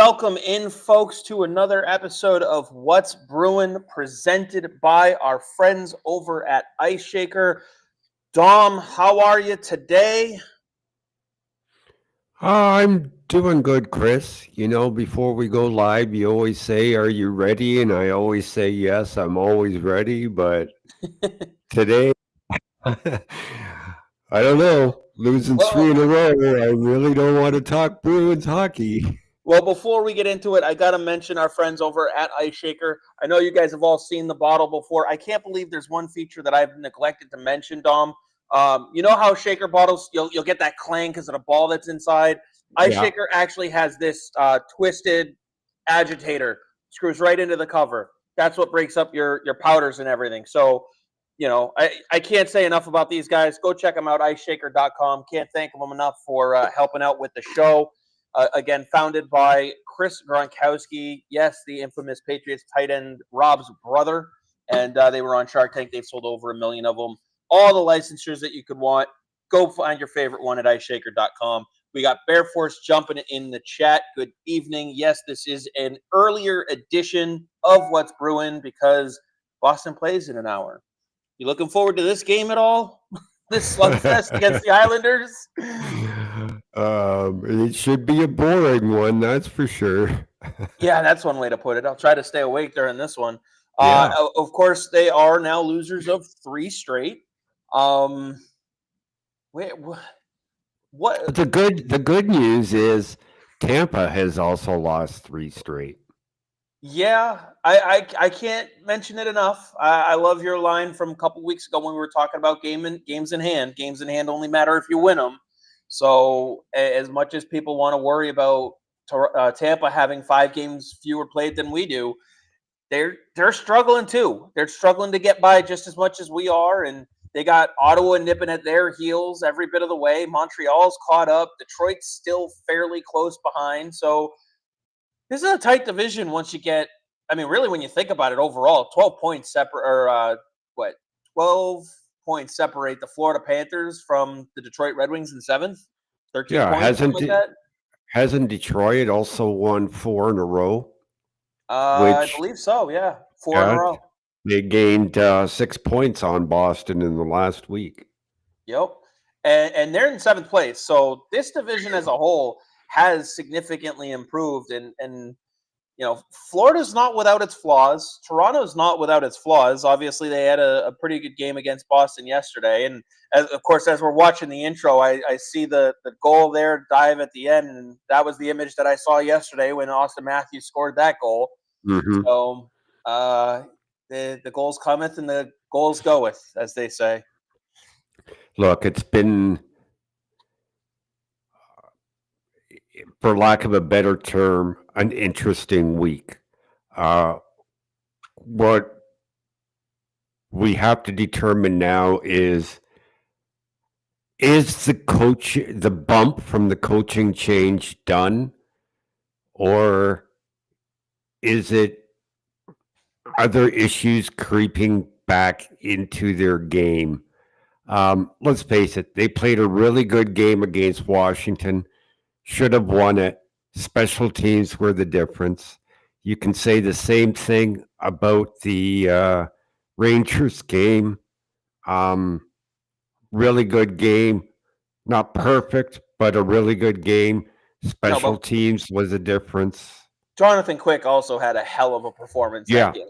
Welcome in, folks, to another episode of What's Bruin, presented by our friends over at IceShaker. Dom, how are you today? I'm doing good, Chris. Before we go live, you always say, "Are you ready?" And I always say, "Yes, I'm always ready." But today, I don't know. Losing three in well, a row, I really don't want to talk Bruins hockey. well, before we get into it, I got to mention our friends over at IceShaker. I know you guys have all seen the bottle before. I can't believe there's one feature that I've neglected to mention, Dom. You know how shaker bottles, you'll get that clang because of the ball that's inside? Yeah, IceShaker actually has this twisted agitator, screws right into the cover. That's what breaks up your powders and everything. So, I can't say enough about these guys. Go check them out, iceshaker.com. Can't thank them enough for helping out with the show. Again, founded by Chris Gronkowski. Yes, the infamous Patriots tight end Rob's brother. And they were on Shark Tank. They've sold over 1 million of them. All the licensures that you could want. Go find your favorite one at iceshaker.com. We got Bear Force jumping in the chat. Good evening. Yes, this is an earlier edition of What's Brewing because Boston plays in an hour. You looking forward to this game at all? This slugfest against the Islanders? it should be a boring one, that's for sure. Yeah, that's one way to put it. I'll try to stay awake during this one. Yeah, Of course, they are now losers of 3 straight. Um, wait, what? but the good news is Tampa has also lost three straight. Yeah, I can't mention it enough. I love your line from a couple weeks ago when we were talking about games in hand. Games in hand only matter if you win them. So as much as people want to worry about Tampa having 5 games fewer played than we do, they're struggling too. They're struggling to get by just as much as we are, and they got Ottawa nipping at their heels every bit of the way. Montreal's caught up. Detroit's still fairly close behind. So this is a tight division once you get. I mean, really, when you think about it, overall, 12 points separate, or what? 12 points separate the Florida Panthers from the Detroit Red Wings in seventh. 13 Yeah, points, something hasn't like that. hasn't Detroit also won four in a row? I Which believe so. Yeah, 4 in a yeah, row. they gained 6 points on Boston in the last week. Yep. And they're in seventh place. So this division as a whole has significantly improved. And Florida's not without its flaws. Toronto's not without its flaws. Obviously, they had a pretty good game against Boston yesterday. And of course, as we're watching the intro, I see the goal there, dive at the end. And that was the image that I saw yesterday when Austin Matthews scored that goal. Hmm. So the goals cometh and the goals goeth, as they say. Look, it's been, for lack of a better term, an interesting week. Uh, what we have to determine now is the bump from the coaching change done, or is it other issues creeping back into their game? Let's face it, they played a really good game against Washington, should have won it. Special teams were the difference. You can say the same thing about the Rangers game. Um, really good game. Not perfect, but a really good game. No, Special but teams was a difference. Jonathan Quick also had a hell of a performance that Yeah.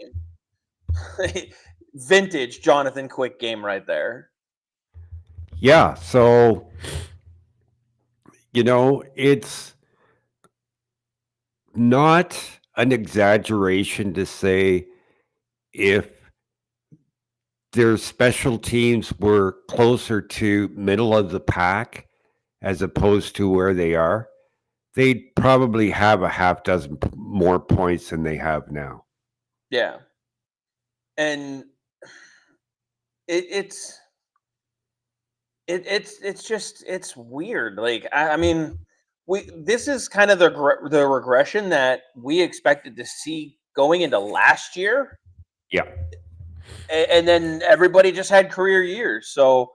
game. Vintage Jonathan Quick game right there. Yeah. So, it's not an exaggeration to say if their special teams were closer to middle of the pack as opposed to where they are, they'd probably have a half dozen more points than they have now. Yeah, and it's it's just it's weird. Like I mean, we this is kind of the regression that we expected to see going into last year, Yeah. and then everybody just had career years. So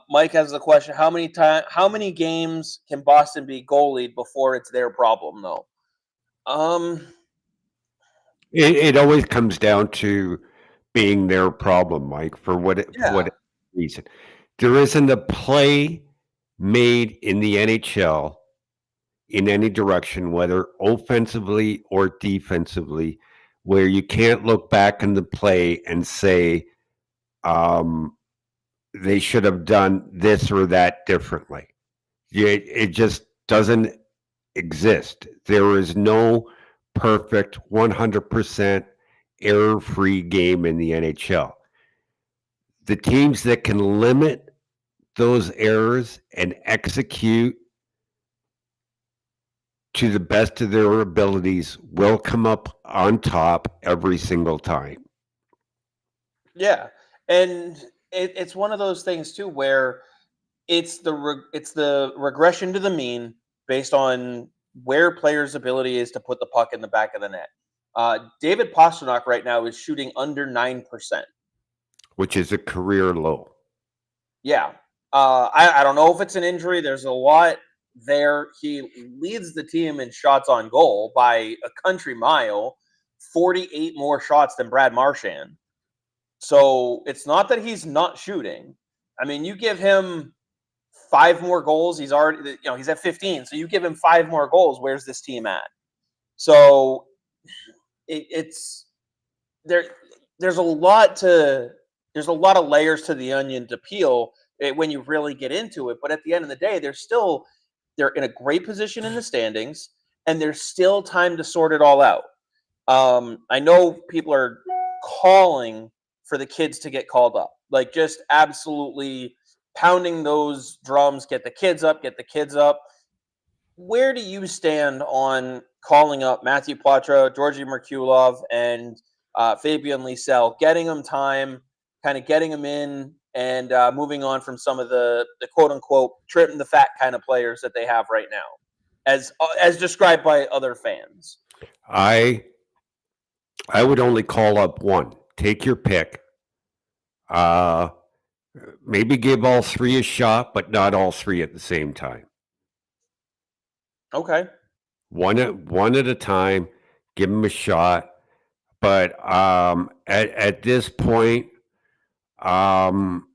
Mike has the question: how many games can Boston be goalied before it's their problem? Though Um, It always comes down to being their problem, Mike, for yeah, what reason. There isn't a play made in the NHL in any direction, whether offensively or defensively, where you can't look back in the play and say um, they should have done this or that differently. It just doesn't exist. There is no perfect 100% error free game in the NHL. The teams that can limit those errors and execute to the best of their abilities will come up on top every single time. yeah, and it's one of those things too where it's the regression to the mean based on where players' ability is to put the puck in the back of the net. David Pastrnak right now is shooting under 9%. Which is a career low. Yeah. I don't know if it's an injury. There's a lot there. He leads the team in shots on goal by a country mile, 48 more shots than Brad Marchand. So it's not that he's not shooting. I mean, you give him 5 more goals, he's at 15. So you give him 5 more goals. Where's this team at? So it's there. There's a lot to there's a lot of layers to the onion to peel when you really get into it. But at the end of the day, they're in a great position in the standings, and there's still time to sort it all out. I know people are calling for the kids to get called up, like just absolutely pounding those drums. Get the kids up. Get the kids up. Where do you stand on calling up Matthew Poitras, Georgi Merkulov, and Fabian Lysell, getting them time, kind of getting them in, and moving on from some of the quote unquote tripping the fat kind of players that they have right now, as described by other fans? I I would only call up one. Take your pick. Uh, Maybe give all three a shot, but not all three at the same time. Okay. One at a time. Give them a shot. But at this point, um,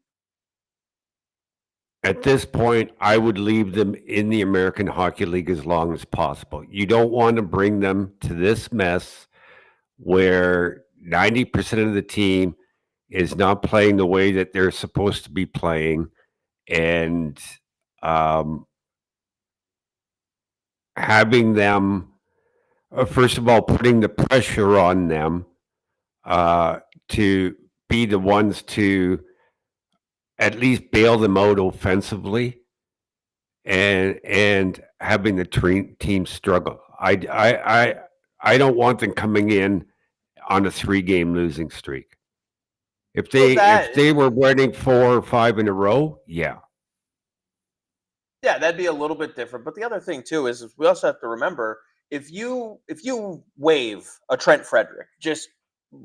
I would leave them in the American Hockey League as long as possible. You don't want to bring them to this mess where 90% of the team is not playing the way that they're supposed to be playing, and um, having them, first of all, putting the pressure on them to be the ones to at least bail them out offensively, and having the team struggle. I don't want them coming in on a 3-game losing streak. Well, If they were winning 4 or 5 in a row, yeah. yeah, that'd be a little bit different. But the other thing too is we also have to remember if you waive a Trent Frederick, just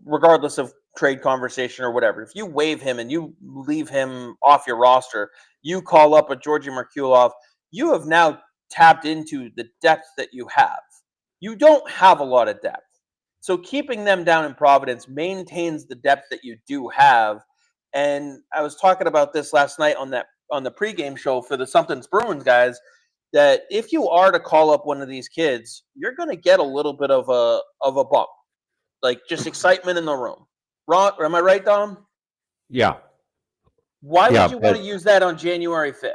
regardless of trade conversation or whatever, if you waive him and you leave him off your roster, you call up a Georgi Merkulov, you have now tapped into the depth that you have. You don't have a lot of depth. So keeping them down in Providence maintains the depth that you do have. And I was talking about this last night on the pregame show for the Something's Bruins guys, that if you are to call up one of these kids, you're going to get a little bit of a bump, like just excitement in the room. Ron, am I right, Dom? Yeah. Why Yeah, would you want but to use that on January 5th?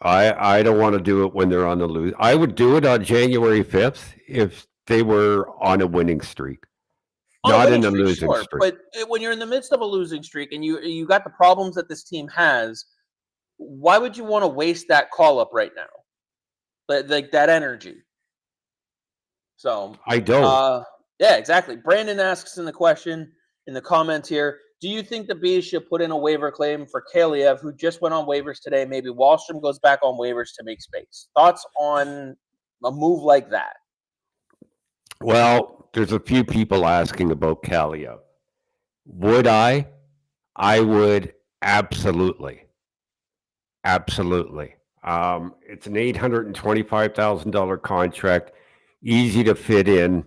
I don't want to do it when they're on the lose. I would do it on January 5th if they were on a winning streak, On a not winning in a streak, losing sure, streak. but when you're in the midst of a losing streak and you got the problems that this team has, why would you want to waste that call up right now? Like that energy. So, I don't. uh, yeah, exactly. Brandon asks in the comments here, do you think the Bees should put in a waiver claim for Kaliev, who just went on waivers today? Maybe Wallstrom goes back on waivers to make space. Thoughts on a move like that? Well, there's a few people asking about Calio. Would I? I would absolutely. Absolutely. It's an $825,000 contract. easy to fit in.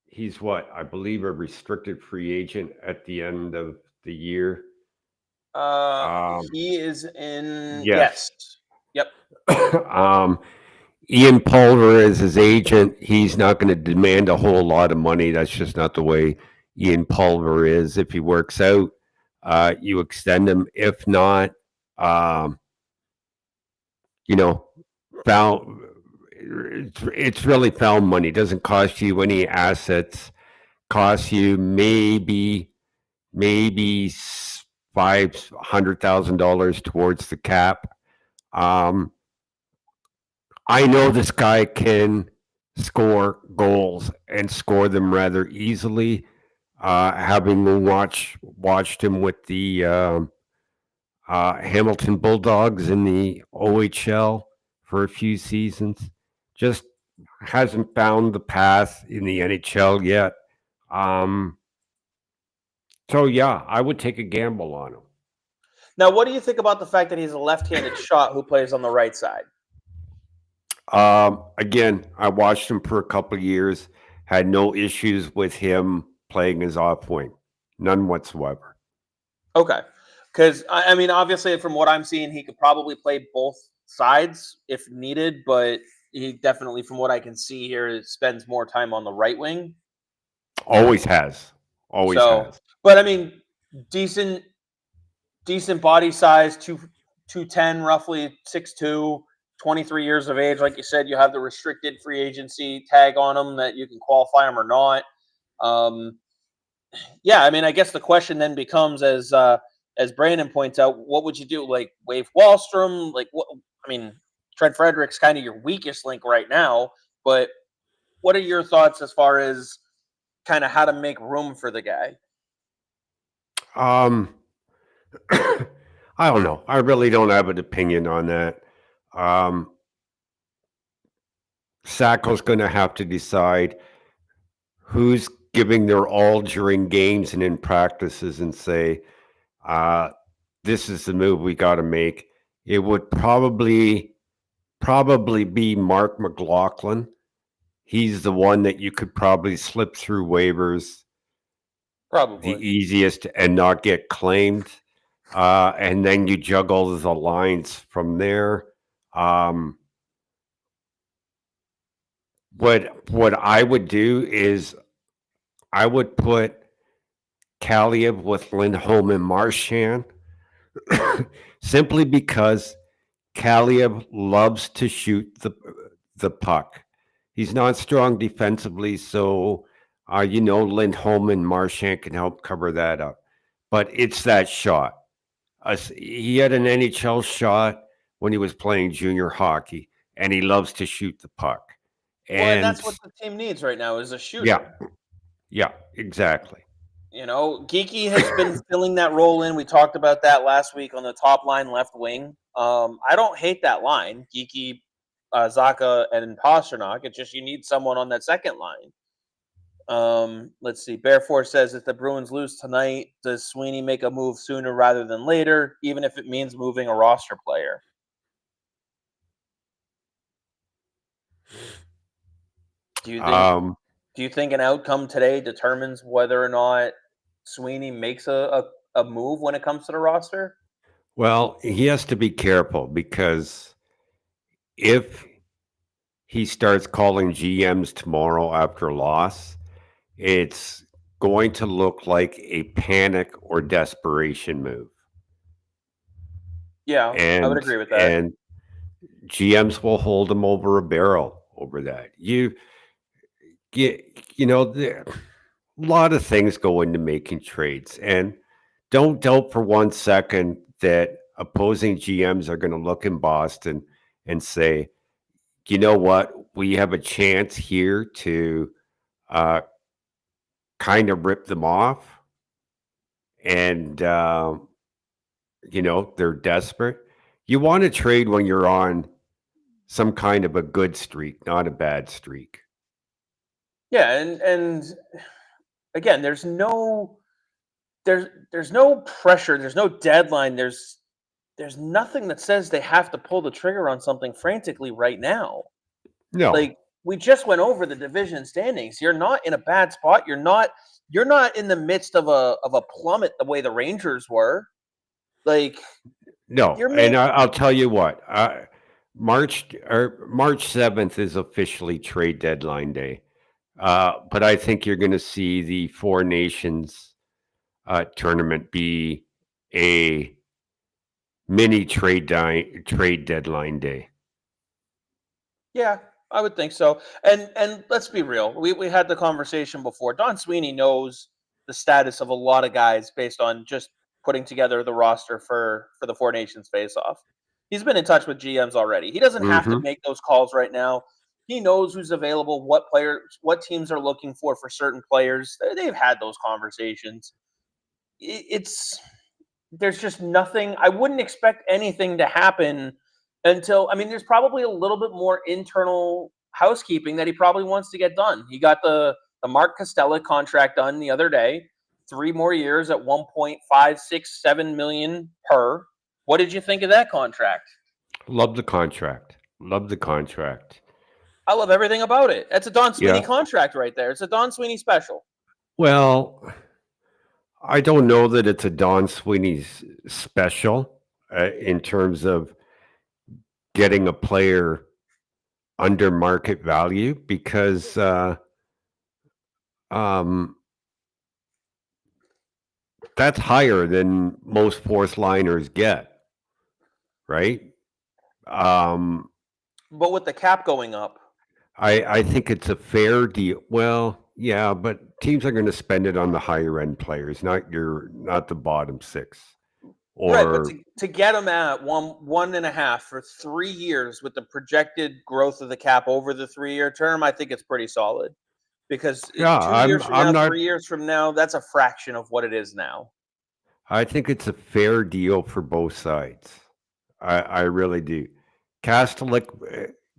He's what I believe a restricted free agent at the end of the year. He is in. Yes. Yes. Yep. Ian Pulver is his agent. He's not going to demand a whole lot of money. That's just not the way Ian Pulver is. If he works out, you extend him. If not, um, you know, foul. It's really foul money. It doesn't cost you any assets. Costs you maybe $500,000 towards the cap. I know this guy can score goals and score them rather easily. Having watched him with the Hamilton Bulldogs in the OHL for a few seasons, just hasn't found the path in the NHL yet. So yeah, I would take a gamble on him. Now, what do you think about the fact that he's a left-handed shot who plays on the right side? Again, I watched him for a couple of years. Had no issues with him playing his off wing, none whatsoever. Okay, because I mean, obviously, from what I'm seeing, he could probably play both sides if needed, but he definitely, from what I can see here, spends more time on the right wing. Always has, always So, has. but I mean, decent body size, 210, roughly 6'2", 23 years of age. Like you said, you have the restricted free agency tag on him that you can qualify him or not. Yeah, I mean, I guess the question then becomes, as Brandon points out, what would you do? Like waive Wallstrom? Like what? I mean, Trent Frederick's kind of your weakest link right now. But what are your thoughts as far as kind of how to make room for the guy? Um, I don't know. I really don't have an opinion on that. Um, Sacco's going to have to decide who's giving their all during games and in practices and say, uh, this is the move we got to make. It would probably be Mark McLaughlin. He's the one that you could probably slip through waivers the Probably. easiest and not get claimed. And then you juggle the lines from there. Um, what I would do is I would put Kaliev with Lindholm and Marchand simply because Kaliev loves to shoot the puck. He's not strong defensively, so Lindholm and Marchand can help cover that up. But it's that shot. He had an NHL shot when he was playing junior hockey, and he loves to shoot the puck. Well, and And that's what the team needs right now is a yeah, shooter. yeah, exactly. Geeky has been filling that role in. We talked about that last week on the top line left wing. I don't hate that line, Geeky, Zaka, and Pasternak. It's just you need someone on that second line. Let's see. Bearforce says if the Bruins lose tonight, does Sweeney make a move sooner rather than later, even if it means moving a roster player? Do you think Um, do you think an outcome today determines whether or not Sweeney makes a move when it comes to the roster? well, he has to be careful because if he starts calling GMs tomorrow after a loss, it's going to look like a panic or desperation move. Yeah, I would And agree with that. and GMs will hold him over a barrel over that. You get, a lot of things go into making trades, and don't doubt for 1 second that opposing GMs are going to look in Boston and say, you know what, we have a chance here to uh, kind of rip them off, and they're desperate. You want to trade when you're on some kind of a good streak, not a bad streak. Yeah, and again, there's no pressure, there's no deadline. there's nothing that says they have to pull the trigger on something frantically right now. No, Like, we just went over the division standings. You're not in a bad spot. You're not in the midst of a plummet the way the Rangers were. Like, no. you're And making I'll tell you what, March 7th is officially trade deadline day. But I think you're going to see the Four Nations tournament be a mini trade deadline day. Yeah, I would think so. And let's be real. We had the conversation before. Don Sweeney knows the status of a lot of guys based on just putting together the roster for the Four Nations face off. He's been in touch with GMs already. He doesn't have to Hmm. make those calls right now. He knows who's available, what players, what teams are looking for certain players. They've had those conversations. It's there's just nothing. I wouldn't expect anything to happen until, I mean, there's probably a little bit more internal housekeeping that he probably wants to get done. He got the Mark Costello contract done the other day, 3 more years at 1.567 million per. What did you think of that contract? Love the contract. Love the contract. I love everything about it. That's a Don Sweeney Yeah. contract right there. It's a Don Sweeney special. Well, I don't know that it's a Don Sweeney's special in terms of getting a player under market value because um, that's higher than most fourth liners get, right? Um, But with the cap going up, I think it's a fair deal. Well, yeah, but teams are going to spend it on the higher end players, not the bottom six. right, but Or to get him at 1.5 for 3 years with the projected growth of the cap over the 3 year term, I think it's pretty solid. Because yeah, 2 years from I'm now, not. 3 years from now, that's a fraction of what it is now. I think it's a fair deal for both sides. I really do. Castellic,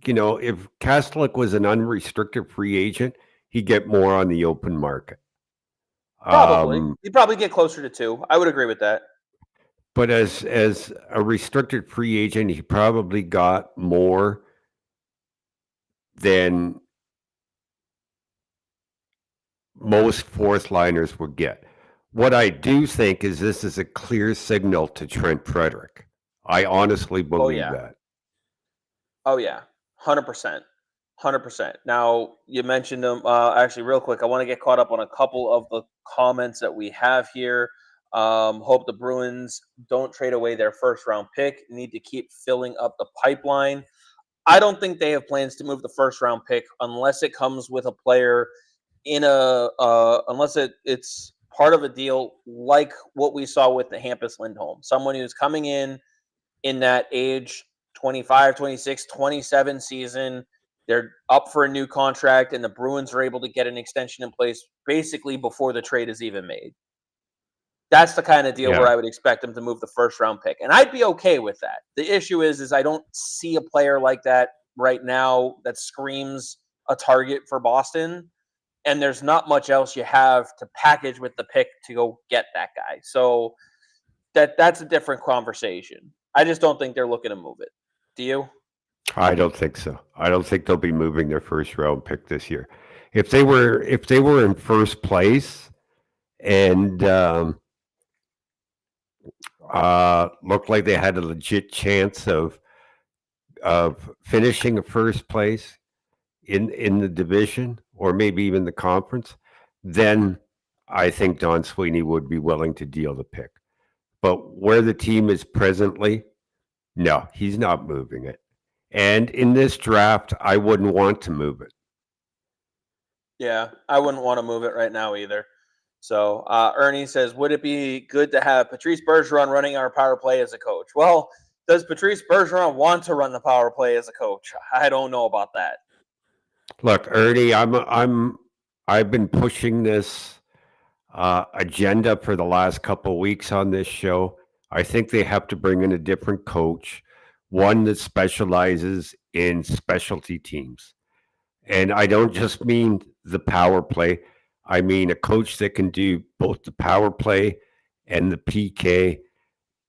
if Castellic was an unrestricted free agent, he'd get more on the open market. Probably, Um, you'd probably get closer to 2. I would agree with that. but as a restricted free agent, he probably got more than most fourth liners would get. What I do think is this is a clear signal to Trent Frederick. I honestly Oh believe yeah, that. oh yeah, 100%, 100%. Now you mentioned them. Actually, real quick, I want to get caught up on a couple of the comments that we have here. Hope the Bruins don't trade away their first round pick. Need to keep filling up the pipeline. I don't think they have plans to move the first round pick unless it comes with a player in a unless it's part of a deal like what we saw with the Hampus Lindholm, someone who's coming in that age 25, 26, 27 season. They're up for a new contract, and the Bruins are able to get an extension in place basically before the trade is even made. That's the kind of deal where Yeah. I would expect them to move the first round pick, and I'd be okay with that. The issue is I don't see a player like that right now that screams a target for Boston, and there's not much else you have to package with the pick to go get that guy. So that's a different conversation. I just don't think they're looking to move it. Do you? I don't think so. I don't think they'll be moving their first round pick this year. If they were in first place and looked like they had a legit chance of finishing a first place in the division or maybe even the conference, then I think Don Sweeney would be willing to deal the pick. But where the team is presently, no, he's not moving it. And in this draft, I wouldn't want to move it. Yeah, I wouldn't want to move it right now either. So Ernie says, would it be good to have Patrice Bergeron running our power play as a coach? Well, does Patrice Bergeron want to run the power play as a coach? I don't know about that. Look, Ernie, I've been pushing this agenda for the last couple of weeks on this show. I think they have to bring in a different coach, one that specializes in specialty teams. And I don't just mean the power play. I mean a coach that can do both the power play and the PK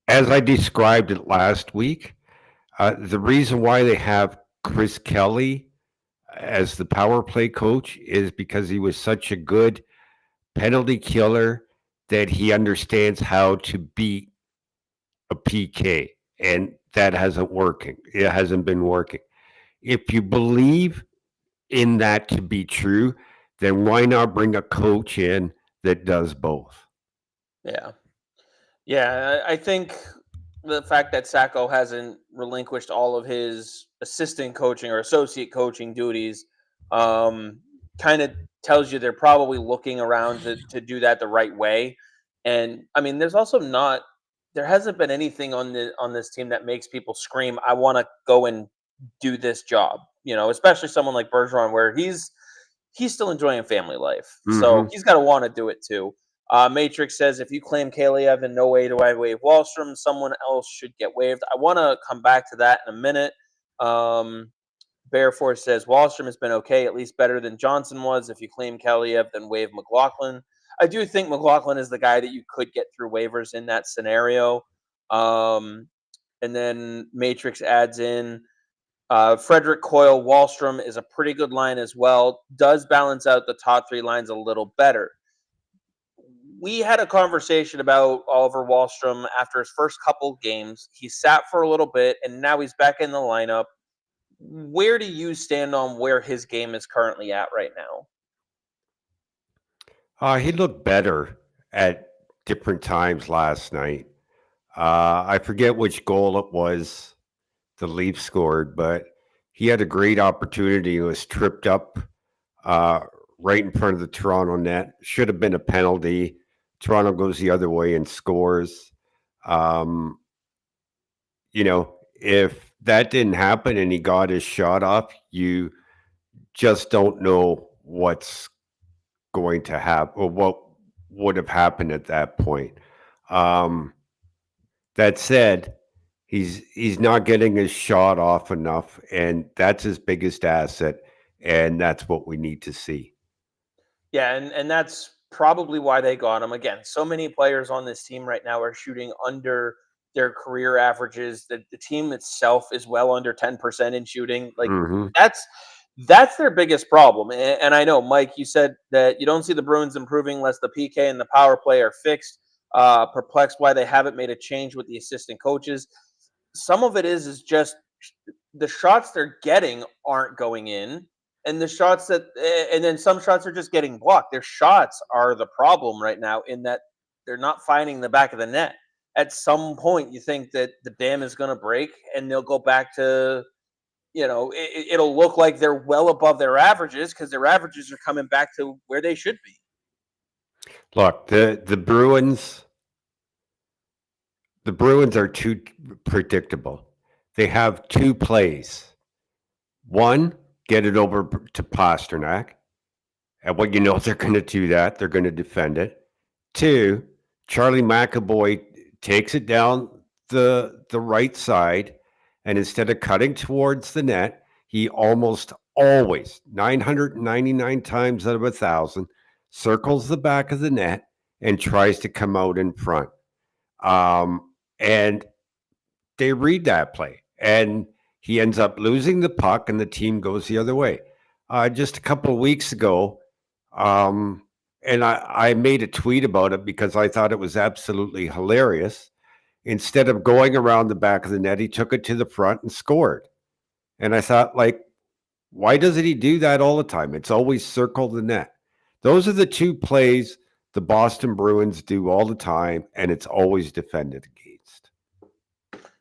as I described it last week, the reason why they have Chris Kelly as the power play coach is because he was such a good penalty killer that he understands how to beat a PK, and that hasn't working. It hasn't been working. If you believe in that to be true, then why not bring a coach in that does both? Yeah. Yeah, I think the fact that Sacco hasn't relinquished all of his assistant coaching or associate coaching duties um, kind of tells you they're probably looking around to do that the right way. And I mean, there hasn't been anything on this team that makes people scream, "I want to go and do this job." Especially someone like Bergeron, where he's still enjoying family life, so Hmm. he's got to want to do it too. Matrix says, if you claim Kaliev, in no way do I waive Wallstrom. Someone else should get waived. I want to come back to that in a minute. Um, Bear Force says, Wallstrom has been okay, at least better than Johnson was. If you claim Kaliev, then waive McLaughlin. I do think McLaughlin is the guy that you could get through waivers in that scenario. Um, and then Matrix adds in, Frederick Coyle Wallstrom is a pretty good line as well. Does balance out the top three lines a little better. We had a conversation about Oliver Wallstrom after his first couple games. He sat for a little bit, and now he's back in the lineup. Where do you stand on where his game is currently at right now? He looked better at different times last night. I forget which goal it was the Leafs scored, but he had a great opportunity. He was tripped up uh, right in front of the Toronto net. Should have been a penalty. Toronto goes the other way and scores. Um, if that didn't happen and he got his shot off, you just don't know what's going to happen or what would have happened at that point. Um, that said, he's not getting his shot off enough, and that's his biggest asset, and that's what we need to see. Yeah, and that's probably why they got him. Again, so many players on this team right now are shooting under their career averages. The team itself is well under 10% in shooting. Like Hmm. that's that's their biggest problem. And I know, Mike, you said that you don't see the Bruins improving unless the PK and the power play are fixed. Perplexed why they haven't made a change with the assistant coaches. Some of it is just the shots they're getting aren't going in, and the shots that and then some shots are just getting blocked. Their shots are the problem right now in that they're not finding the back of the net. At some point, you think that the dam is going to break, and they'll go back to it'll look like they're well above their averages because their averages are coming back to where they should be. Look, the Bruins are too predictable. They have two plays. One, get it over to Pasternak. And what you know, they're going to do that. They're going to defend it. Two, Charlie McAvoy takes it down the right side, and instead of cutting towards the net, he almost always 999 times out of 1,000 circles the back of the net and tries to come out in front. And they read that play, and he ends up losing the puck, and the team goes the other way. Just a couple of weeks ago, and I made a tweet about it because I thought it was absolutely hilarious. Instead of going around the back of the net, he took it to the front and scored. And I thought, like, why doesn't he do that all the time? It's always circle the net. Those are the two plays the Boston Bruins do all the time, and it's always defended against.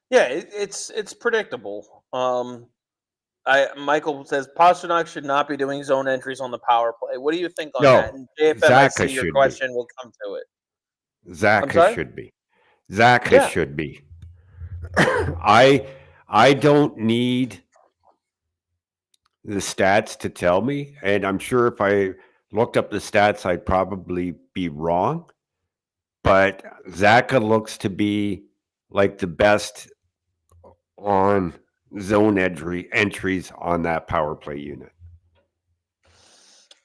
Yeah, it's predictable. I Michael says Pasternak should not be doing zone entries on the power play. What do you think on that? No, And JFM, I Zaka see your should be. question. We'll come to it. I'm Zaka sorry. should be. Zaka Yeah, should be. I don't need the stats to tell me, and I'm sure if I looked up the stats, I'd probably be wrong. But Zaka looks to be like the best on zone entries on that power play unit.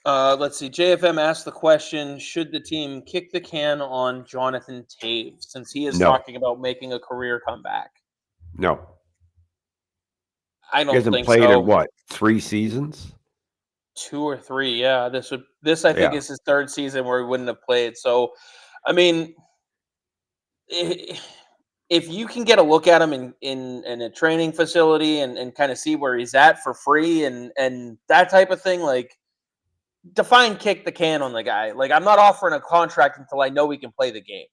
Let's see. JFM asked the question: should the team kick the can on Jonathan Taves since he is No, talking about making a career comeback? no. I He don't hasn't think played in so. what, 3 seasons? 2 or 3, yeah. This I think Yeah. is his third season where he wouldn't have played. So, I mean, i- if you can get a look at him in a training facility and kind of see where he's at for free and that type of thing, like define kick the can on the guy. Like I'm not offering a contract until I know he can play the game.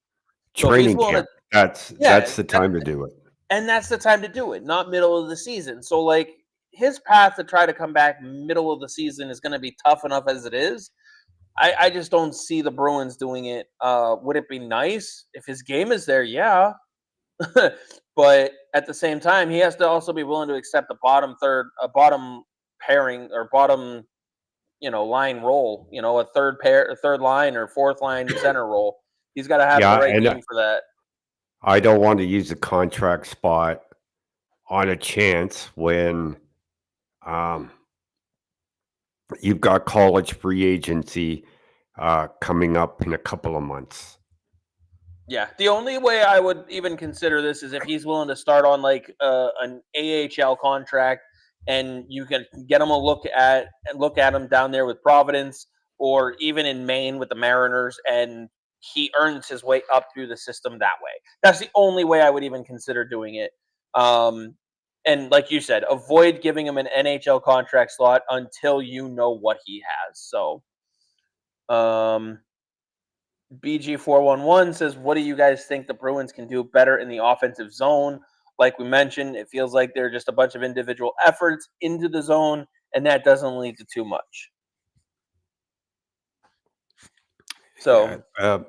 So if he's Training willing to, camp. yeah, That's the time to do it. and that's the time to do it, not middle of the season. So like his path to try to come back middle of the season is going to be tough enough as it is. I just don't see the Bruins doing it. Would it be nice if his game is there? Yeah, but at the same time, he has to also be willing to accept a bottom third, a bottom pairing or bottom, line role. A third pair, a third line or fourth line center role. He's got to have the Yeah, right and game for that. I don't want to use a contract spot on a chance when um, you've got college free agency coming up in a couple of months. Yeah, the only way I would even consider this is if he's willing to start on like an AHL contract, and you can get him a look at him down there with Providence, or even in Maine with the Mariners, and he earns his way up through the system that way. That's the only way I would even consider doing it. And like you said, avoid giving him an NHL contract slot until you know what he has. So, um, BG411 says, what do you guys think the Bruins can do better in the offensive zone? Like we mentioned, it feels like they're just a bunch of individual efforts into the zone, and that doesn't lead to too much. Yeah, So,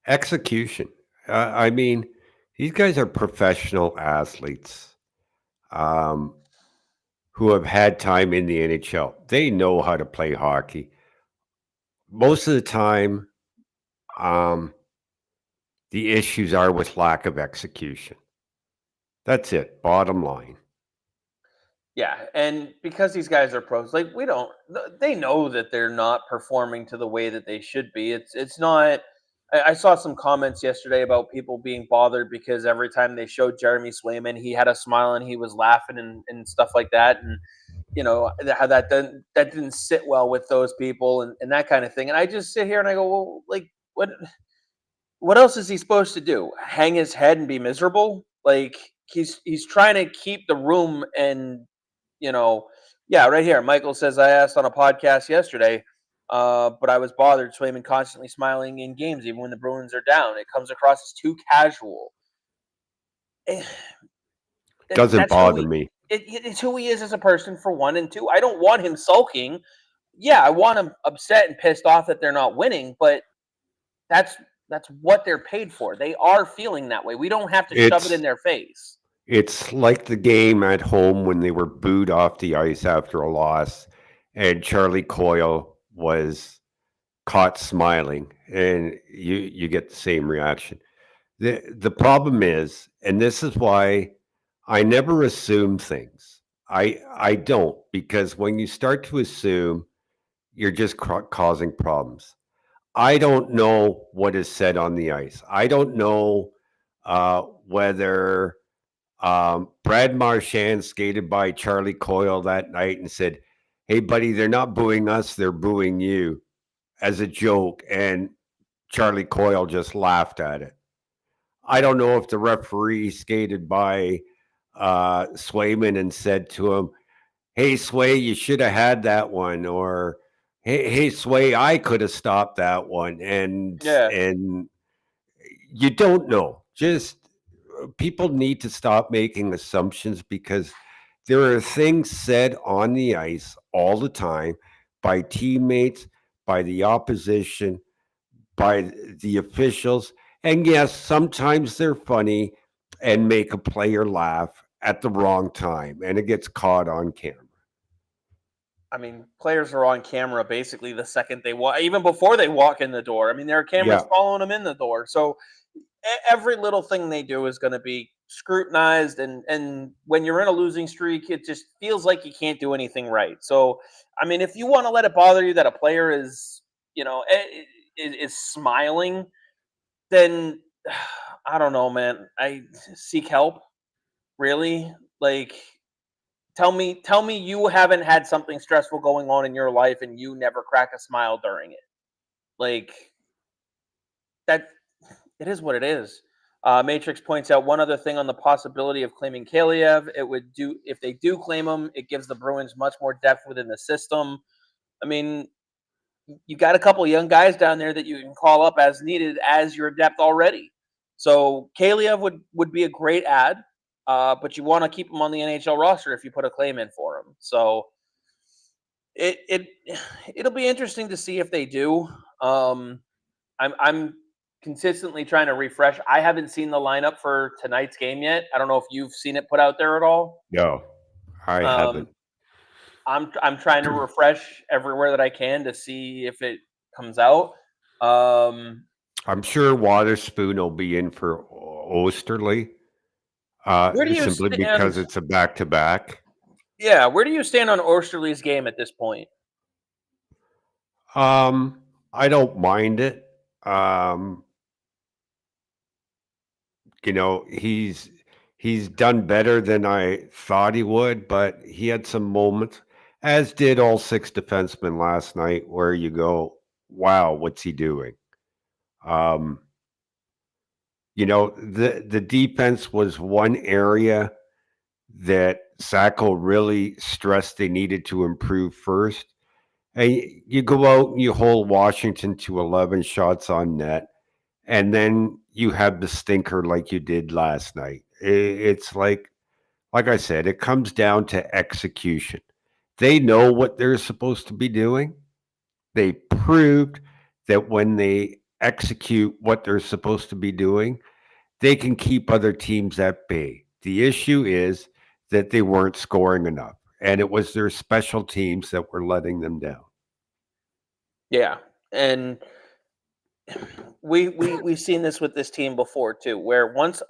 execution. I mean, these guys are professional athletes um, who have had time in the NHL. They know how to play hockey. Most of the time, um, the issues are with lack of execution. That's it. Bottom line. yeah, and because these guys are pros, like we don't, they know that they're not performing to the way that they should be. It's not. I saw some comments yesterday about people being bothered because every time they showed Jeremy Swayman, he had a smile and he was laughing and stuff like that, and how that didn't sit well with those people and that kind of thing. And I just sit here and I go, well, like what else is he supposed to do? Hang his head and be miserable? Like he's trying to keep the room and you know, yeah, right here. Michael says I asked on a podcast yesterday, but I was bothered. Swayman constantly smiling in games, even when the Bruins are down. It comes across as too casual. Eh, Doesn't that's who bother he. me. It's who he is as a person for one, and two. I don't want him sulking. Yeah, I want him upset and pissed off that they're not winning, but that's that's what they're paid for. They are feeling that way. We don't have to shove it in It's their face. it's like the game at home when they were booed off the ice after a loss, and Charlie Coyle was caught smiling, and you get the same reaction. The problem is, and this is why I never assume things. I don't, because when you start to assume, you're just causing problems. I don't know what is said on the ice. I don't know whether Brad Marchand skated by Charlie Coyle that night and said, "Hey, buddy, they're not booing us; they're booing you," as a joke, and Charlie Coyle just laughed at it. I don't know if the referee skated by Swayman and said to him, "Hey, Sway, you should have had that one," or "Hey, Sway, I could have stopped that one," Yeah, and you don't know. Just people need to stop making assumptions because there are things said on the ice all the time by teammates, by the opposition, by the officials. And yes, sometimes they're funny and make a player laugh at the wrong time and it gets caught on camera. I mean, players are on camera basically the second they walk, even before they walk in the door. I mean, there are cameras Yeah. following them in the door. So every little thing they do is going to be scrutinized, and when you're in a losing streak, it just feels like you can't do anything right. So, I mean, if you want to let it bother you that a player is, is smiling, then I don't know, man. I seek help. Really? Like, tell me you haven't had something stressful going on in your life and you never crack a smile during it. Like, that it is what it is. Matrix points out one other thing on the possibility of claiming Kaliev. It would do if they do claim him. It gives the Bruins much more depth within the system. I mean, you got a couple young guys down there that you can call up as needed as your depth already. So Kaliev would be a great add, but you want to keep him on the NHL roster if you put a claim in for him. So it it'll be interesting to see if they do. I'm consistently trying to refresh. I haven't seen the lineup for tonight's game yet. I don't know if you've seen it put out there at all. No, I Um, haven't. I'm trying to refresh everywhere that I can to see if it comes out. Um, I'm sure Waterspoon will be in for Osterley, where do you simply stand? because it's a back-to-back. Yeah, where do you stand on Osterley's game at this point? I don't mind it. Um, he's done better than I thought he would, but he had some moments, as did all six defensemen last night, where you go, "Wow, what's he doing?" Um, the defense was one area that Sacco really stressed they needed to improve first. And you go out and you hold Washington to 11 shots on net, and then you have the stinker like you did last night. It's like I said, it comes down to execution. They know what they're supposed to be doing. They proved that when they execute what they're supposed to be doing, they can keep other teams at bay. The issue is that they weren't scoring enough, and it was their special teams that were letting them down. Yeah, and we've seen this with this team before too, where once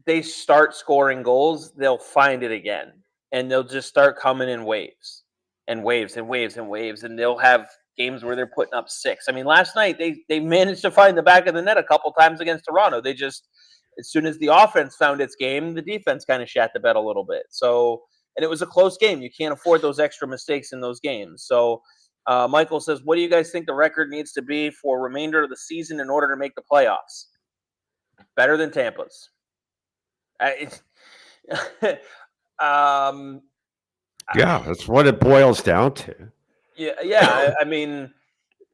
they start scoring goals, they'll find it again, and they'll just start coming in waves and waves and waves and waves, and they'll have games where they're putting up six. I mean, last night they managed to find the back of the net a couple times against Toronto. They just as soon as the offense found its game, the defense kind of shat the bed a little bit. So, and it was a close game. You can't afford those extra mistakes in those games. So Michael says, "What do you guys think the record needs to be for remainder of the season in order to make the playoffs? Better than Tampa's." I, um, Yeah, that's what it boils down to. yeah. I mean,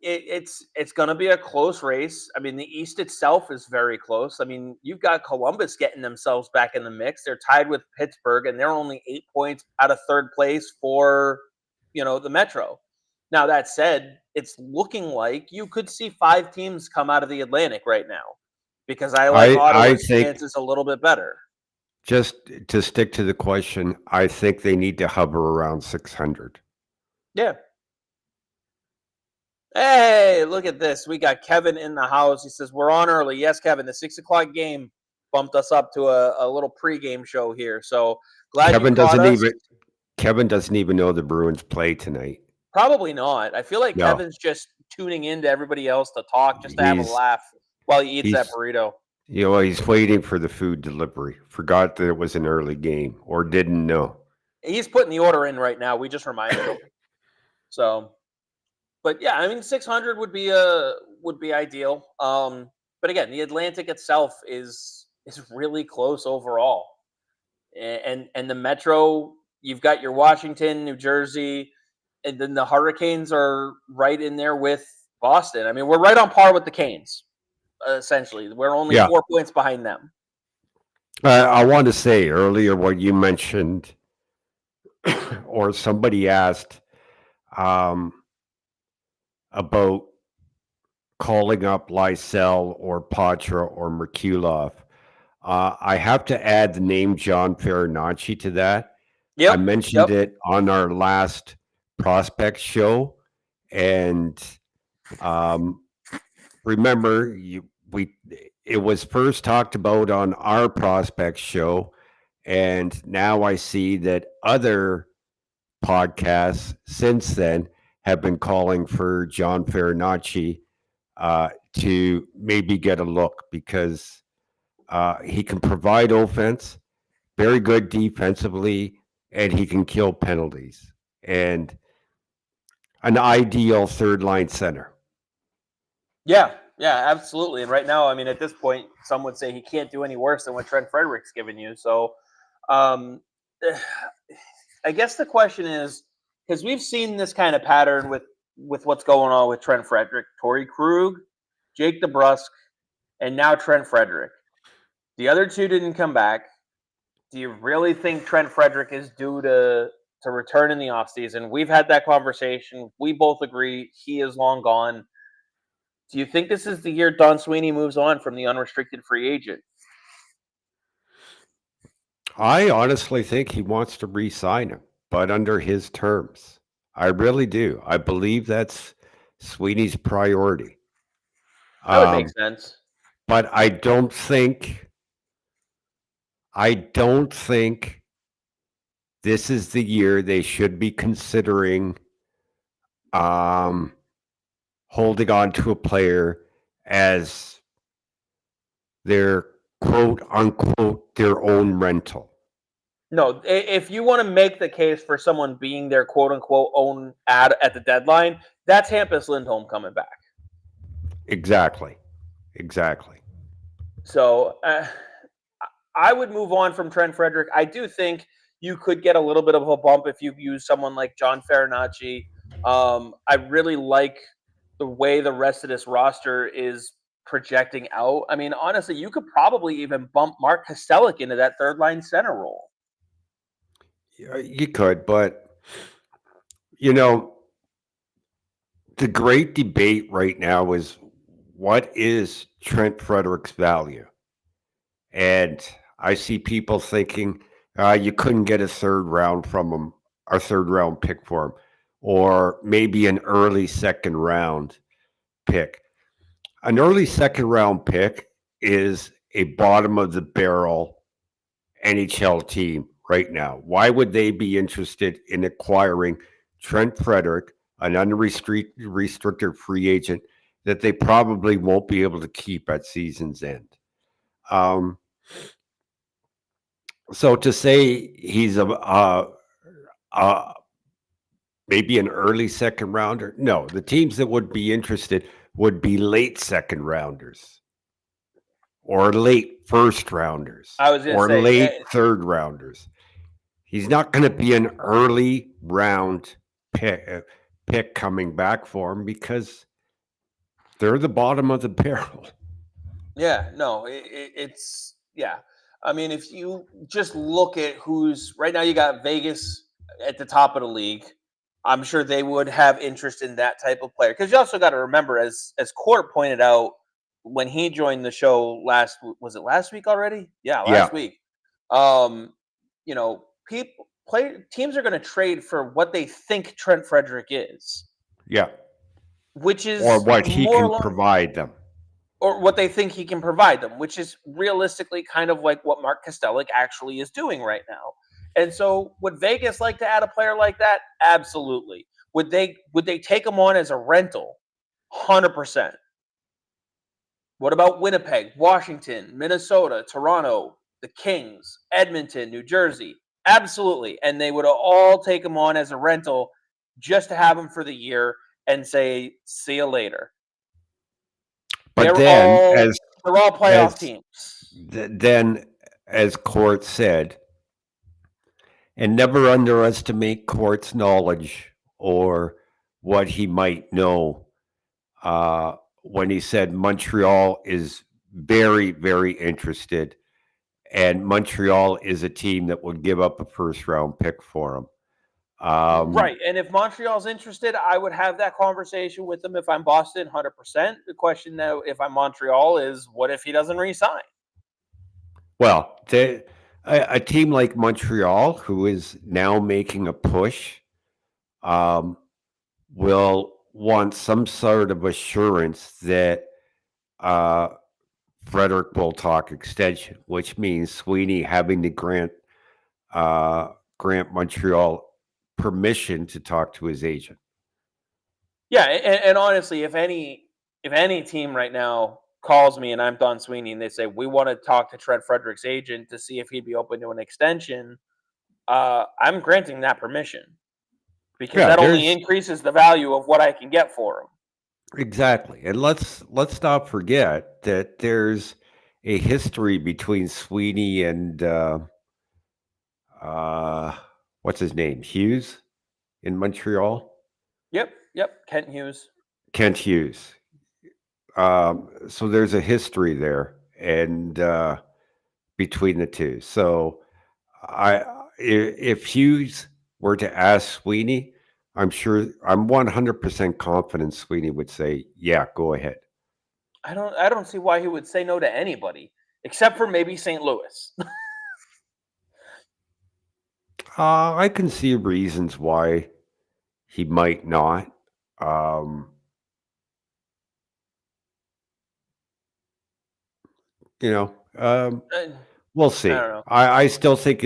it's going to be a close race. I mean, the East itself is very close. I mean, you've got Columbus getting themselves back in the mix. They're tied with Pittsburgh, and they're only 8 points out of third place for the Metro. Now that said, it's looking like you could see 5 teams come out of the Atlantic right now because I like I Ottawa's think, chances a little bit better. just to stick to the question, I think they need to hover around 600. Yeah. Hey, look at this. We got Kevin in the house. He says, "We're on early." Yes, Kevin, the 6 o'clock game bumped us up to a little pregame show here. So glad you Kevin caught doesn't us. even Kevin doesn't even know the Bruins play tonight. Probably not. I feel like No, Kevin's just tuning in to everybody else to talk, just to have a he's laugh while he eats that he's burrito. he's waiting for the food delivery. Forgot that it was an early game, or didn't know. He's putting the order in right now. We just reminded him. So, but yeah, I mean, 600 would be ideal. But again, the Atlantic itself is really close overall, and the Metro. You've got your Washington, New Jersey, and then the Hurricanes are right in there with Boston. I mean, we're right on par with the Canes. Essentially, we're only Yeah, 4 points behind them. I want to say earlier what you mentioned, or somebody asked um, about calling up Lysell or Patra or Merkulov. I have to add the name John Farinacci to that. I Yep, mentioned yep. it on our last prospect show, and remember, it was first talked about on our prospect show, and now I see that other podcasts since then have been calling for John Farinacci to maybe get a look because he can provide offense, very good defensively, and he can kill penalties. And an ideal third line center. Yeah, absolutely. And right now, I mean, at this point, some would say he can't do any worse than what Trent Frederick's given you. So, um, I guess the question is, because we've seen this kind of pattern with what's going on with Trent Frederick, Torrey Krug, Jake DeBrusk, and now Trent Frederick. The other two didn't come back. Do you really think Trent Frederick is due to return in the offseason? We've had that conversation. We both agree he is long gone. Do you think this is the year Don Sweeney moves on from the unrestricted free agent? I honestly think he wants to re-sign him, but under his terms. I really do. I believe that's Sweeney's priority. That would make sense. But I don't think this is the year they should be considering holding on to a player as their quote unquote their own rental. No, if you want to make the case for someone being their quote unquote own ad at the deadline, that's Hampus Lindholm coming back. Exactly. So I would move on from Trent Frederick. I do think you could get a little bit of a bump if you use someone like John Farinacci. I really like the way the rest of this roster is projecting out. I mean, honestly, you could probably even bump Mark Kastelic into that third line center role. You could, but you know, the great debate right now is what is Trent Frederick's value? And I see people thinking you couldn't get a third round from him, a third round pick for him, or maybe an early second round pick. An early second round pick is a bottom of the barrel NHL team right now. Why would they be interested in acquiring Trent Frederick, an unrestricted free agent that they probably won't be able to keep at season's end? So to say he's maybe an early second rounder, no. The teams that would be interested would be late second rounders or late first rounders or late third rounders. He's not going to be an early round pick coming back for him because they're the bottom of the barrel. Yeah, no, it's yeah. I mean, if you just look at who's right now, you got Vegas at the top of the league. I'm sure they would have interest in that type of player because you also got to remember, as Court pointed out when he joined the show was it last week already? Yeah, last week. You know, teams are going to trade for what they think Trent Frederick is. Yeah, which is or what he can provide them. Or what they think he can provide them, which is realistically kind of like what Mark Kastelic actually is doing right now. And so would Vegas like to add a player like that? Absolutely. Would they take him on as a rental? 100%. What about Winnipeg, Washington, Minnesota, Toronto, the Kings, Edmonton, New Jersey? Absolutely. And they would all take him on as a rental just to have him for the year and say, see you later. But they're all playoff teams. Then, as Court said, and never underestimate Court's knowledge or what he might know when he said Montreal is very, very interested, and Montreal is a team that would give up a first-round pick for him. Right, and if Montreal's interested, I would have that conversation with them if I'm Boston, 100%. The question, though, if I'm Montreal, is what if he doesn't re-sign? Well, a team like Montreal, who is now making a push, will want some sort of assurance that Frederick will talk extension, which means Sweeney having to grant Montreal permission to talk to his agent. Yeah, and honestly, if any team right now calls me and I'm Don Sweeney and they say we want to talk to Trent Frederick's agent to see if he'd be open to an extension, I'm granting that permission because Yeah, that only there's increases the value of what I can get for him. exactly. And let's not forget that there's a history between Sweeney and uh what's his name? Hughes in Montreal? Yep. Kent Hughes. Kent Hughes. So there's a history there and between the two. So if Hughes were to ask Sweeney, I'm 100% confident Sweeney would say, "Yeah, go ahead." I don't see why he would say no to anybody except for maybe St. Louis. I can see reasons why he might not. Um, you know, I, we'll I see. don't know. I still think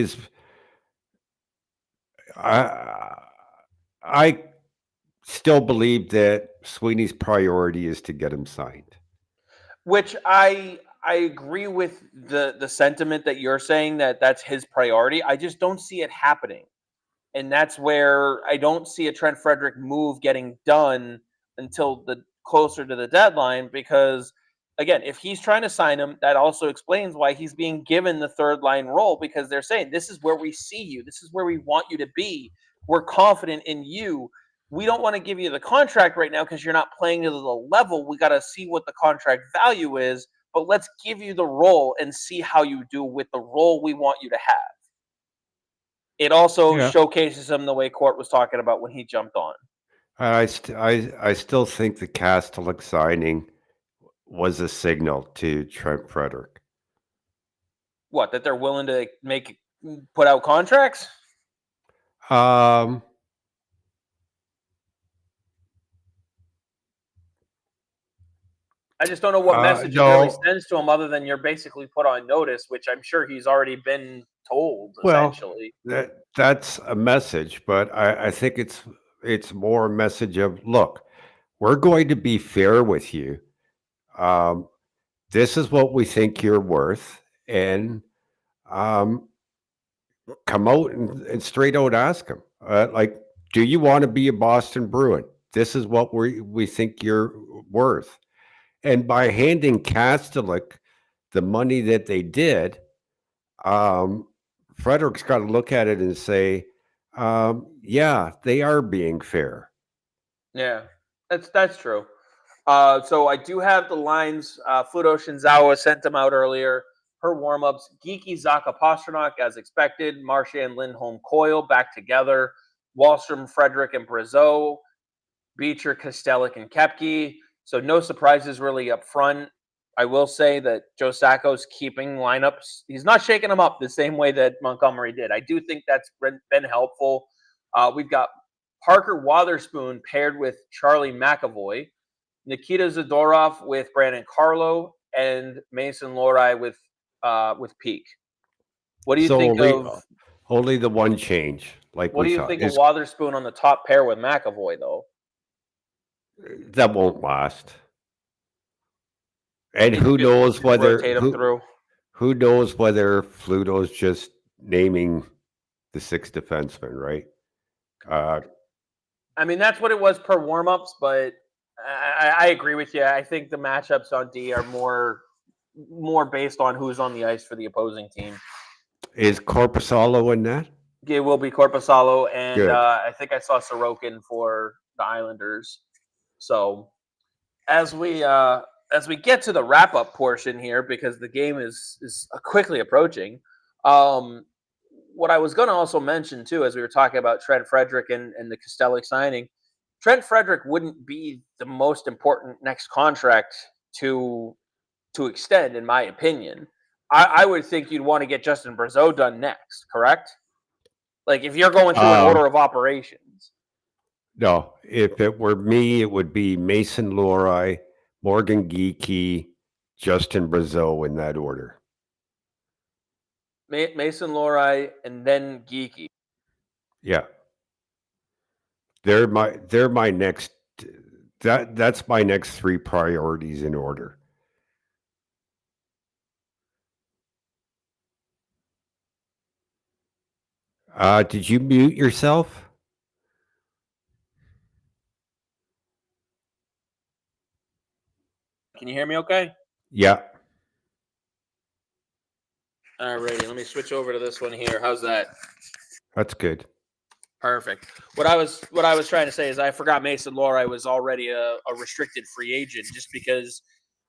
I I still believe that Sweeney's priority is to get him signed. Which I agree with the sentiment that you're saying that that's his priority. I just don't see it happening. And that's where I don't see a Trent Frederick move getting done until the closer to the deadline because again, if he's trying to sign him, that also explains why he's being given the third line role because they're saying this is where we see you. This is where we want you to be. We're confident in you. We don't want to give you the contract right now because you're not playing to the level. We got to see what the contract value is, but let's give you the role and see how you do with the role we want you to have. It also Yeah, showcases him the way Court was talking about when he jumped on. I still think the Castellic signing was a signal to Trent Frederick. What, that they're willing to put out contracts? Um, I just don't know what message it really no, sends to him other than you're basically put on notice, which I'm sure he's already been told well, essentially. that's a message, but I think it's more a message of look, we're going to be fair with you. Um, this is what we think you're worth, and um, come out and straight out ask him, like, do you want to be a Boston Bruin? This is what we think you're worth. And by handing Castellic the money that they did, um, Frederick's got to look at it and say, yeah, they are being fair. Yeah, that's true. So I do have the lines. Fluto Shinzawa sent them out earlier. Her warm-ups: Geeky Zaka Pasternak as expected. Marchand Lindholm Coyle back together. Wallstrom, Frederick, and Brazeau. Beecher, Kostelik, and Kepke. So no surprises really up front. I will say that Joe Sacco's keeping lineups. He's not shaking them up the same way that Montgomery did. I do think that's been helpful. We've got Parker Wotherspoon paired with Charlie McAvoy, Nikita Zadorov with Brandon Carlo, and Mason Lohrei with Peak. What do you So think of only the one change, like what we do you thought, think of is Wotherspoon on the top pair with McAvoy though? that won't last. And You think you just rotate him through? who knows whether Fluto's just naming the six defenseman, right? Uh, I mean, that's what it was per warmups, but I agree with you. I think the matchups on D are more based on who's on the ice for the opposing team. is Corpusalo in that? It will be Corpusalo, and Good. I think I saw Sorokin for the Islanders. So as we get to the wrap up portion here, because the game is quickly approaching. Um, what I was going to also mention too, as we were talking about Trent Frederick and the Kostelik signing, Trent Frederick wouldn't be the most important next contract to extend, in my opinion. I would think you'd want to get Justin Brazeau done next, correct? Like if you're going through an Um, order of operations. no, if it were me, it would be Mason Lohrei, Morgan Geekie, Justin Brazeau in that order. Mason Lohrei and then Geeky. Yeah. They're my next that's my next three priorities in order. Did you mute yourself? Can you hear me okay? Yeah. All righty, let me switch over to this one here. How's that? That's good. Perfect. What I was trying to say is I forgot Mason Lohrei was already a restricted free agent just because,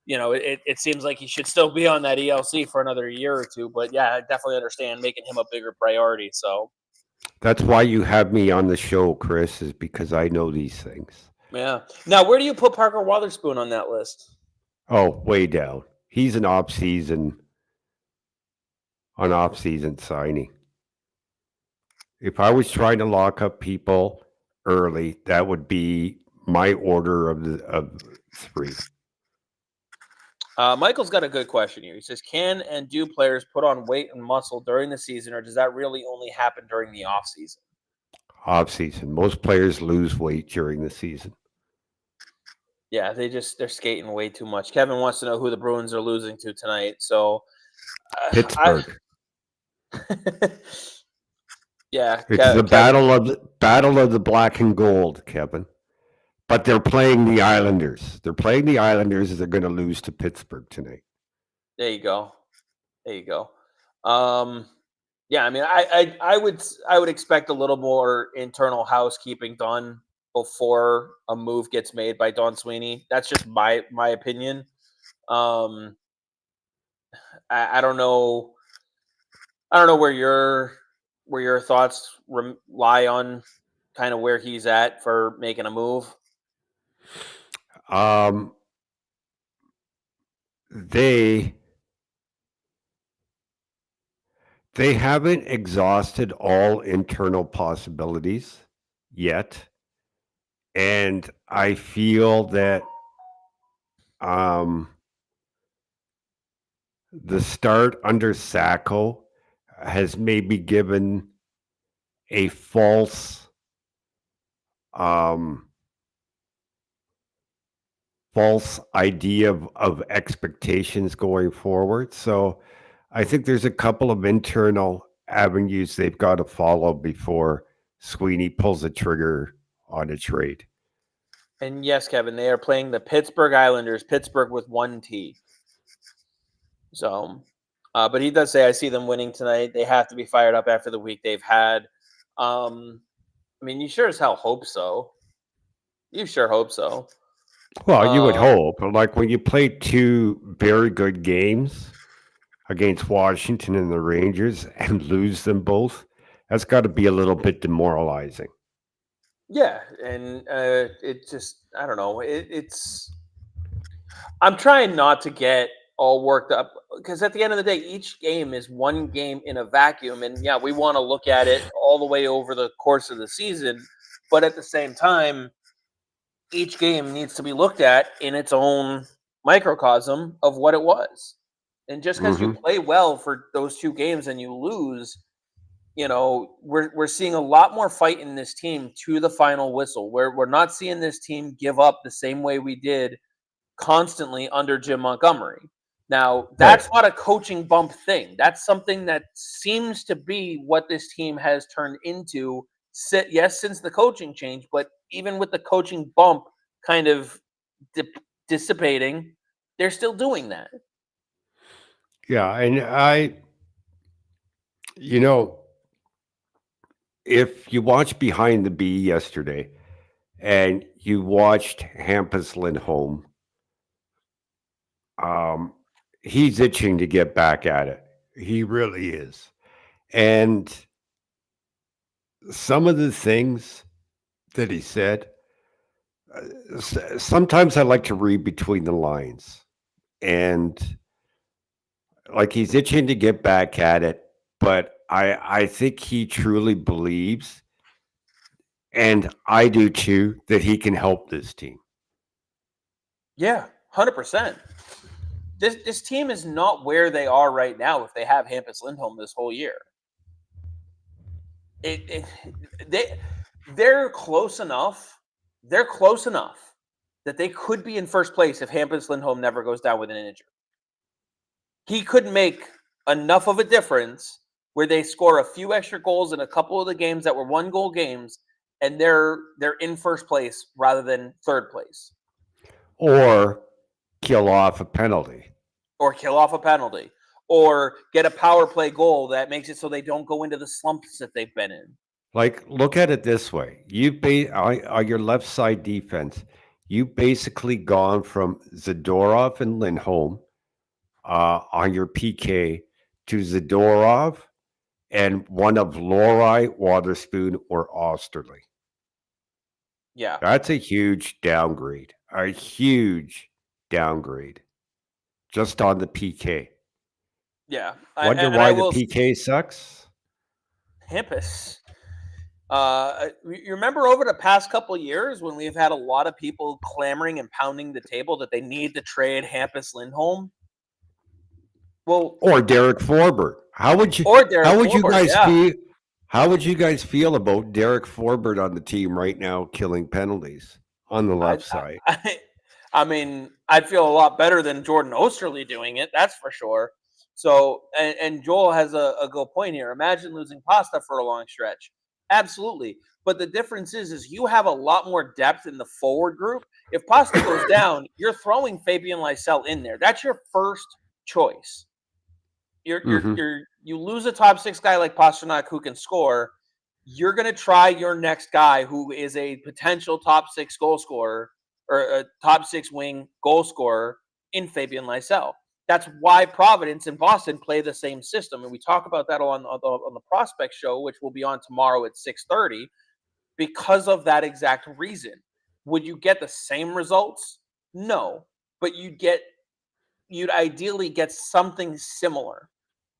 it seems like he should still be on that ELC for another year or two. But yeah, I definitely understand making him a bigger priority. So That's why you have me on the show, Chris, is because I know these things. yeah. Now, where do you put Parker Wotherspoon on that list? Oh, way down. He's an off-season signing. If I was trying to lock up people early, that would be my order of three. Michael's got a good question here. He says, can and do players put on weight and muscle during the season, or does that really only happen during the off season? Off season. Most players lose weight during the season. Yeah, they're skating way too much. Kevin wants to know who the Bruins are losing to tonight. So Pittsburgh. Yeah, It's the battle of the black and gold, Kevin. But they're playing the Islanders. They're going to lose to Pittsburgh tonight. There you go. Yeah, I mean, I would expect a little more internal housekeeping done before a move gets made by Don Sweeney. That's just my opinion. I don't know. I don't know where your thoughts lie on kind of where he's at for making a move. They haven't exhausted all internal possibilities yet, and I feel that the start under Sacco has maybe given a false idea of expectations going forward. So I think there's a couple of internal avenues they've got to follow before Sweeney pulls the trigger on a trade. And yes, Kevin, they are playing the Pittsburgh Islanders, Pittsburgh with 1 T. So, but he does say, I see them winning tonight. They have to be fired up after the week they've had. I mean, you sure as hell hope so. You sure hope so. Well, you would hope. Like when you play two very good games against Washington and the Rangers and lose them both, that's got to be a little bit demoralizing. Yeah, and it just, I don't know. It's I'm trying not to get all worked up because at the end of the day, each game is one game in a vacuum. And yeah, we want to look at it all the way over the course of the season. But at the same time, each game needs to be looked at in its own microcosm of what it was. And just because you play well for those 2 games and you lose, we're seeing a lot more fight in this team to the final whistle. We're not seeing this team give up the same way we did constantly under Jim Montgomery. Now, that's not a coaching bump thing. That's something that seems to be what this team has turned into. Yes, since the coaching change, but even with the coaching bump kind of dissipating, they're still doing that. Yeah, and if you watched Behind the Bee yesterday and you watched Hampus Lindholm, he's itching to get back at it. He really is. And some of the things that he said, sometimes I like to read between the lines. And like he's itching to get back at it, but I think he truly believes, and I do too, that he can help this team. Yeah, 100%. This team is not where they are right now if they have Hampus Lindholm this whole year. They're close enough. They're close enough that they could be in first place if Hampus Lindholm never goes down with an injury. He could make enough of a difference where they score a few extra goals in a couple of the games that were 1-goal games, and they're in first place rather than third place. Or kill off a penalty. Or kill off a penalty. Or get a power play goal that makes it so they don't go into the slumps that they've been in. Like, look at it this way. On your left side defense, you basically gone from Zadorov and Lindholm on your PK to Zadorov and one of Lori, Waterspoon, or Osterley. Yeah. That's a huge downgrade. A huge downgrade. Just on the PK. Yeah. Wonder why the PK sucks? Hampus. You remember over the past couple of years when we've had a lot of people clamoring and pounding the table that they need to trade Hampus Lindholm? Well, or Derek Forbert. How would you guys feel? How would you guys feel about Derek Forbert on the team right now, killing penalties on the left side? I mean, I'd feel a lot better than Jordan Osterley doing it. That's for sure. So, and Joel has a good point here. Imagine losing Pasta for a long stretch. Absolutely. But the difference is you have a lot more depth in the forward group. If Pasta goes down, you're throwing Fabian Lysell in there. That's your first choice. You lose a top 6 guy like Pastrnak who can score. You're going to try your next guy who is a potential top 6 goal scorer or a top 6 wing goal scorer in Fabian Lysell. That's why Providence and Boston play the same system, and we talk about that on the Prospect Show, which will be on tomorrow at 6:30, because of that exact reason. Would you get the same results? No, but you'd ideally get something similar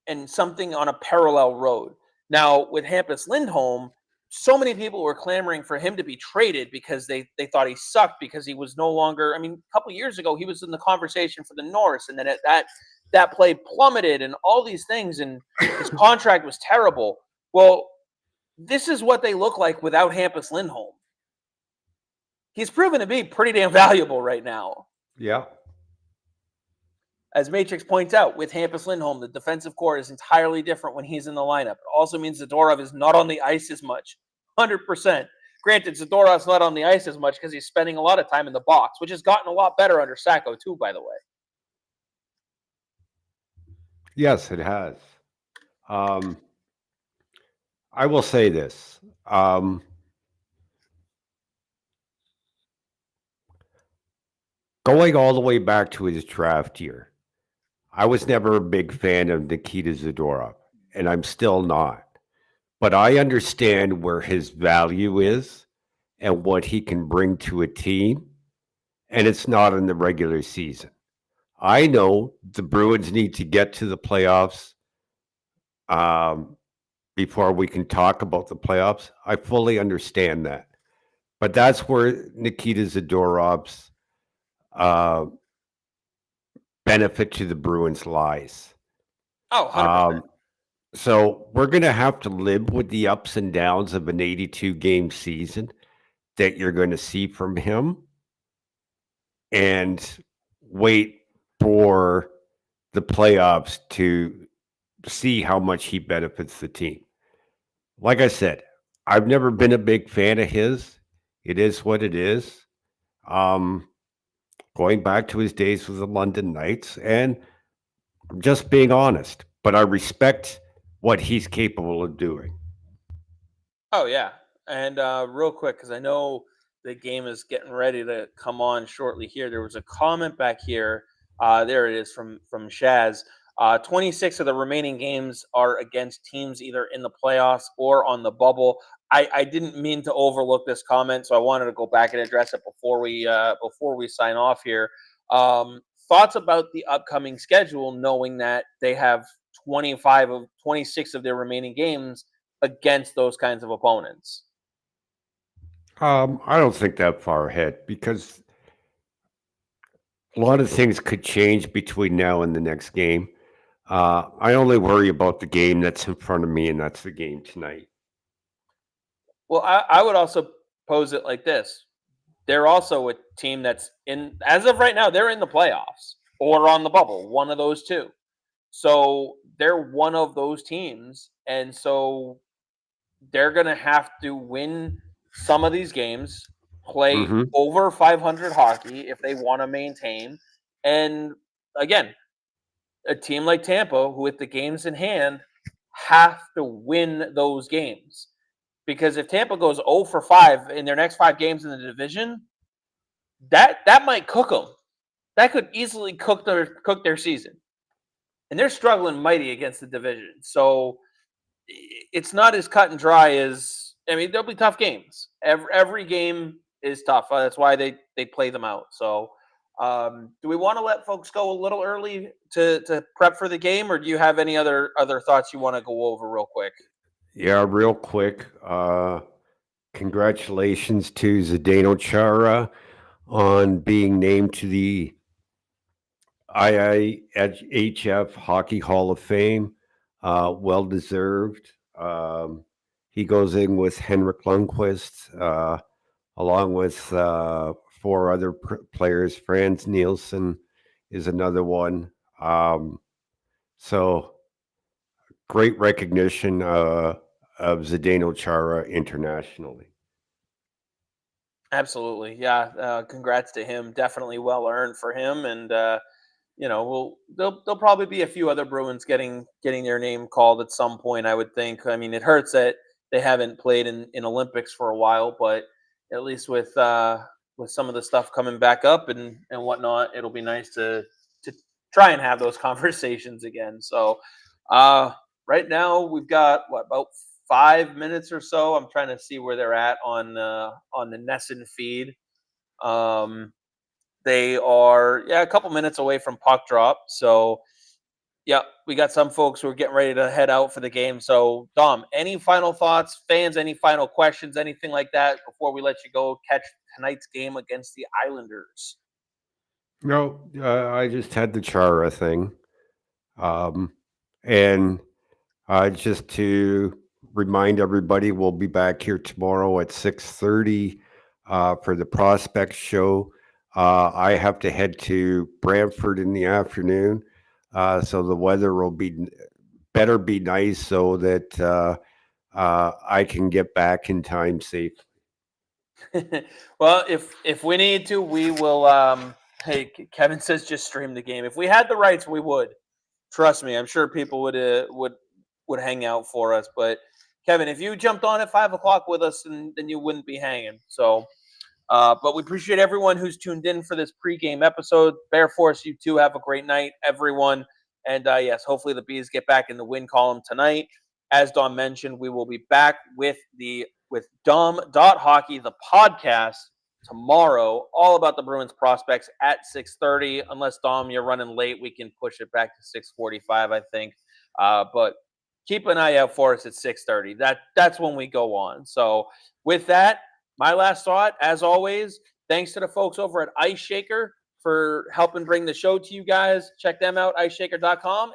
and something on a parallel road. Now, with Hampus Lindholm, so many people were clamoring for him to be traded because they thought he sucked because he was no longer. I mean, a couple of years ago, he was in the conversation for the Norris, and then that play plummeted and all these things, and his contract was terrible. Well, this is what they look like without Hampus Lindholm. He's proven to be pretty damn valuable right now. Yeah. As Matrix points out, with Hampus Lindholm, the defensive core is entirely different when he's in the lineup. It also means Zadorov is not on the ice as much, 100%. Granted, Zadorov's not on the ice as much because he's spending a lot of time in the box, which has gotten a lot better under Sacco too, by the way. Yes, it has. I will say this. Going all the way back to his draft year, I was never a big fan of Nikita Zadorov, and I'm still not. But I understand where his value is and what he can bring to a team, and it's not in the regular season. I know the Bruins need to get to the playoffs before we can talk about the playoffs. I fully understand that. But that's where Nikita Zadorov's benefit to the Bruins lies. Oh, 100%. So we're going to have to live with the ups and downs of an 82-game season that you're going to see from him and wait for the playoffs to see how much he benefits the team. Like I said, I've never been a big fan of his. It is what it is. Going back to his days with the London Knights, and I'm just being honest, but I respect what he's capable of doing. Oh, yeah. And real quick, because I know the game is getting ready to come on shortly here. There was a comment back here. There it is from Shaz. 26 of the remaining games are against teams either in the playoffs or on the bubble. I didn't mean to overlook this comment, so I wanted to go back and address it before we sign off here. Thoughts about the upcoming schedule, knowing that they have 26 of their remaining games against those kinds of opponents? I don't think that far ahead because A lot of things could change between now and the next game. I only worry about the game that's in front of me, and that's the game tonight. Well, I would also pose it like this. They're also a team that's as of right now, they're in the playoffs or on the bubble, one of those two. So they're one of those teams. And so they're going to have to win some of these games, play Hmm. over 500 hockey if they want to maintain. And again, a team like Tampa, who with the games in hand, have to win those games. Because if Tampa goes 0 for 5 in their next 5 games in the division, that might cook them. That could easily cook their season. And they're struggling mighty against the division. So it's not as cut and dry as there'll be tough games. Every game is tough. That's why they play them out. So do we want to let folks go a little early to prep for the game, or do you have any other thoughts you want to go over real quick? Yeah, real quick. Congratulations to Zdeno Chara on being named to the IIHF Hockey Hall of Fame. Well deserved. He goes in with Henrik Lundqvist, along with 4 other players. Franz Nielsen is another one. So great recognition of Zdeno Chara internationally. Absolutely, yeah. Congrats to him. Definitely well earned for him, and there'll probably be a few other Bruins getting their name called at some point. I would think. It hurts that they haven't played in Olympics for a while, but at least with some of the stuff coming back up and whatnot, it'll be nice to try and have those conversations again. So, uh, right now we've got about 5 minutes or so. I'm trying to see where they're at on the Nesson feed. Um, they are a couple minutes away from puck drop. So yeah, we got some folks who are getting ready to head out for the game. So Dom, any final thoughts, fans? Any final questions? Anything like that before we let you go catch tonight's game against the Islanders? No, I just had the Chara thing. Um, and just to remind everybody, we'll be back here tomorrow at 6:30 for the Prospect Show. I have to head to Brantford in the afternoon, so the weather will better be nice so that I can get back in time safe. Well, if we need to, we will. Hey, Kevin says just stream the game. If we had the rights, we would. Trust me, I'm sure people would hang out for us. But Kevin, if you jumped on at 5 o'clock with us, then you wouldn't be hanging. So, but we appreciate everyone who's tuned in for this pregame episode. Bear Force, you too have a great night, everyone. And yes, hopefully the Bees get back in the win column tonight. As Dom mentioned, we will be back with Dom.Hockey, the podcast tomorrow, all about the Bruins prospects at 6:30. Unless Dom, you're running late, we can push it back to 6:45, I think. But keep an eye out for us at 6:30. That's when we go on. So with that, my last thought, as always, thanks to the folks over at IceShaker for helping bring the show to you guys. Check them out, iceshaker.com.